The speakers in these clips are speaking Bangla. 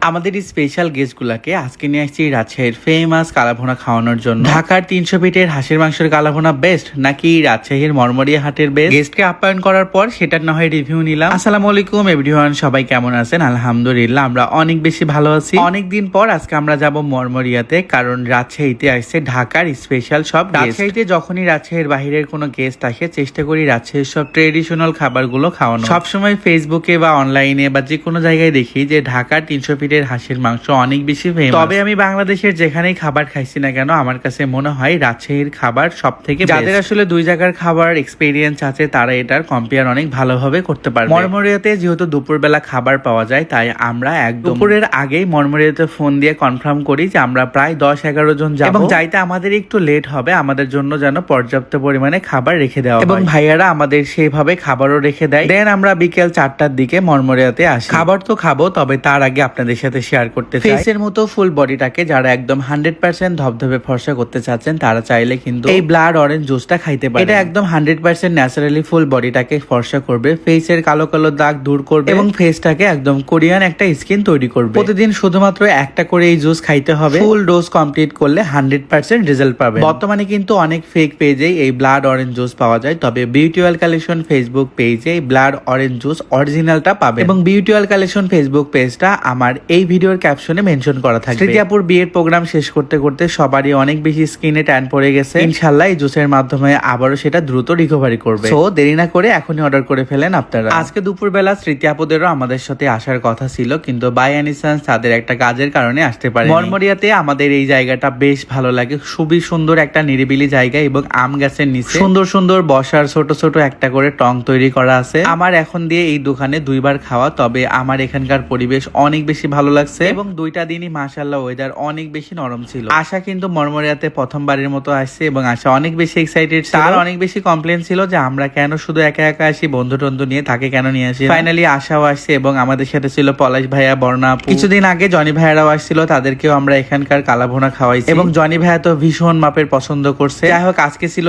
আমাদের এই স্পেশাল গেস্টগুলাকে আজকে নিয়ে আসছি রাজশাহীর ফেমাস কালাভুনা খাওয়ানোর জন্য। ঢাকার 300 ফিটের হাঁসের মাংসের কালাভুনা বেস্ট নাকি রাজশাহীর মরমরিয়া হাটের বেস্ট? গেস্টকে আপ্যায়ন করার পর সেটার না হয় রিভিউ নিলাম। আসসালামু আলাইকুম এভরিওয়ান, সবাই কেমন আছেন? আলহামদুলিল্লাহ আমরা অনেক বেশি ভালো আছি। অনেকদিন পর আজকে আমরা যাব মরমরিয়াতে, কারণ রাজশাহীতে আসছে ঢাকার স্পেশাল সব। রাজশাহীতে যখনই রাজশাহীর বাহিরের কোনো গেস্ট আসে চেষ্টা করি রাজশাহীর সব ট্রেডিশনাল খাবারগুলো খাওয়ানো। সবসময় ফেসবুকে বা অনলাইনে বা যে কোনো জায়গায় দেখি যে ঢাকার 300 ফিটের হাঁসের মাংস অনেক বেশি ফেমাস। তবে আমি বাংলাদেশের যেখানেই খাবার খাইছি না কেন আমার কাছে মনে হয় রাজশাহীর খাবার সব থেকে। যাদের আসলে দুই জায়গার খাবার এক্সপেরিয়েন্স আছে তারা এটার কম্পেয়ার অনেক ভালোভাবে করতে পারবে। মরমরিয়াতে যেহেতু দুপুরবেলা খাবার পাওয়া যায় তাই আমরা একদম দুপুরের আগেই মরমরিয়াতে ফোন দিয়ে কনফার্ম করি যে আমরা প্রায় 10-11 জন যাব এবং যাইতে আমাদের একটু লেট হবে, আমাদের জন্য যেন পর্যাপ্ত পরিমাণে খাবার রেখে দেওয়া এবং ভাইয়ারা আমাদের সেইভাবে খাবারও রেখে দেয়। দেন আমরা বিকেল 4টার দিকে মরমরিয়াতে আসি। খাবার তো খাবো, তবে তার আগে আপনাদের সাথে শেয়ার করতে চাই ফেসের মতো ফুল বডিটাকে যারা একদম 100% ধবধবে ফর্সা করতে চাচ্ছেন তারা চাইলে কিন্তু এই ব্লাড অরেঞ্জ জুসটা খাইতে পারে। এটা একদম 100% ন্যাচারালি ফুল বডিটাকে ফর্সা করবে, ফেসের কালো কালো দাগ দূর করবে এবং ফেসটাকে একদম কোরিয়ান একটা স্কিন তৈরি করবে। প্রতিদিন শুধুমাত্র একটা করে এই জুস খাইতে হবে। ফুল ডোজ কমপ্লিট করলে 100% রেজাল্ট পাবে। বর্তমানে কিন্তু অনেক ফেক পেজে এই ব্লাড অরেঞ্জ জুস পাওয়া যায়, তবে বিউটি অয়েল কালেকশন ফেসবুক পেজে এই ব্লাড অরেঞ্জ জুস অরিজিনালটা পাবে এবং বিউটি অয়েল কালেকশন ফেসবুক পেজটা আমার এই ভিডিওর ক্যাপশনে মেনশন করা থাকবে। স্মৃতিয়াপুর বিয়ের প্রোগ্রাম শেষ করতে করতে সবারই অনেক বেশি স্কিনে ট্যান পড়ে গেছে। ইনশাআল্লাহ এই জুসের মাধ্যমে আবারও সেটা দ্রুত রিকভারি করবে। সো দেরি না করে এখনই অর্ডার করে ফেলেন আপনারা। আজকে দুপুরবেলা স্মৃতিয়াপুদেরও আমাদের সাথে আসার কথা ছিল, কিন্তু বাই এনি চান্স তাদের একটা কাজের কারণে আসতে পারে। মরমরিয়াতে আমাদের এই জায়গাটা বেশ ভালো লাগে, খুবই সুন্দর একটা নিরিবিলি জায়গা এবং আম গাছের নিচে সুন্দর সুন্দর বসার ছোট ছোট একটা করে টং তৈরি করা আছে। আমার এখন দিয়ে এই দোকানে 2বার খাওয়া, তবে আমার এখানকার পরিবেশ অনেক বেশি ভালো লাগছে এবং 2টা দিনই মাশাআল্লাহ ওয়েদার অনেক বেশি নরম ছিল। আশা কিন্তু মরমরিয়াতে প্রথমবারের মতো আসছে এবং আশা অনেক বেশি এক্সাইটেড। তার অনেক বেশি কমপ্লেন ছিল যে আমরা কেন শুধু একা একা আসি, বন্ধু টন্ধু নিয়ে তাকে কেন নিয়ে আসি। ফাইনালি আশাও আসছে এবং আমাদের সাথে ছিল পলাশ ভাইয়া, বর্ণা আপু, কিছুদিন আগে জনি ভাইয়ারাও আসছিল, তাদেরকেও আমরা এখানকার কালাভুনা খাওয়াইছি এবং জনি ভাইয়া তো ভীষণ মাপের পছন্দ করছে। যাই হোক আজকে ছিল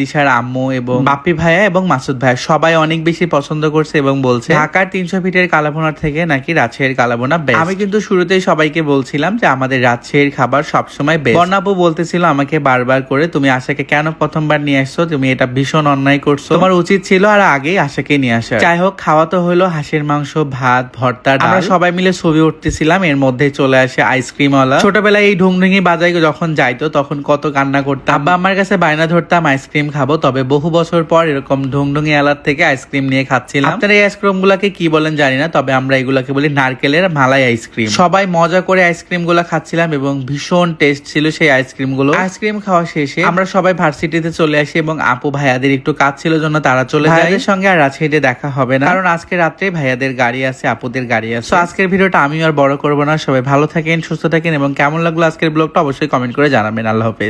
দিশার আম্মু এবং বাপ্পি ভাইয়া এবং মাসুদ ভাইয়া, সবাই অনেক বেশি পছন্দ করছে এবং বলছে ঢাকার 300 ফিটের কালাভুনার থেকে নাকি রাজশাহীর কালাভুনা বেস্ট। আমি কিন্তু শুরুতেই সবাইকে বলছিলাম যে আমাদের রাজশাহীর খাবার সবসময় বেস্ট। বর্ণা আপু বলতেছিল আমাকে বারবার করে, তুমি আশাকে কেন প্রথমবার নিয়ে আসছো, তুমি এটা ভীষণ অন্যায় করছো, তোমার উচিত ছিল আর আগেই আশাকে নিয়ে আসা। যাই হোক খাওয়া তো হলো হাঁসের মাংস, ভাত, ভর্তা, আমরা সবাই মিলে ছবি উঠতেছিলাম, এর মধ্যে চলে আসে আইসক্রিম ওয়ালা। ছোটবেলায় এই ঢুংঢুঙি বাজাই যখন যাইতো তখন কত কান্না করতাম, আব্বা আমার কাছে বায়না ধরতাম আইসক্রিম খাবো, তবে বহু বছর পর এরকম ঢুংঢুঙি এলার থেকে আইসক্রিম নিয়ে খাচ্ছিলাম। আপনারা এই আইসক্রিম গুলাকে কি বলেন জানি না, তবে আমরা এগুলাকে বলি নারকেলের মালাই আইসক্রিম। সবাই মজা করে আইসক্রিম গুলা খাচ্ছিলাম এবং ভীষণ টেস্ট ছিল সেই আইসক্রিম গুলো। আইসক্রিম খাওয়া শেষে আমরা সবাই ভার্সিটিতে চলে আসি এবং আপু ভাইয়াদের একটু কাজ ছিল জন্য তারা চলে যায়। ভাইয়াদের সঙ্গে আর রাজশাহীতে দেখা হবে না, কারণ আজকে রাত্রে ভাইয়াদের গাড়ি আছে, আপুদের গাড়ি আছে। আজকের ভিডিওটা আমি আর বড় করবো না, সবাই ভালো থাকেন, সুস্থ থাকেন এবং কেমন লাগলো আজকের ব্লগটা অবশ্যই কমেন্ট করে জানাবেন। আল্লাহ হাফেজ।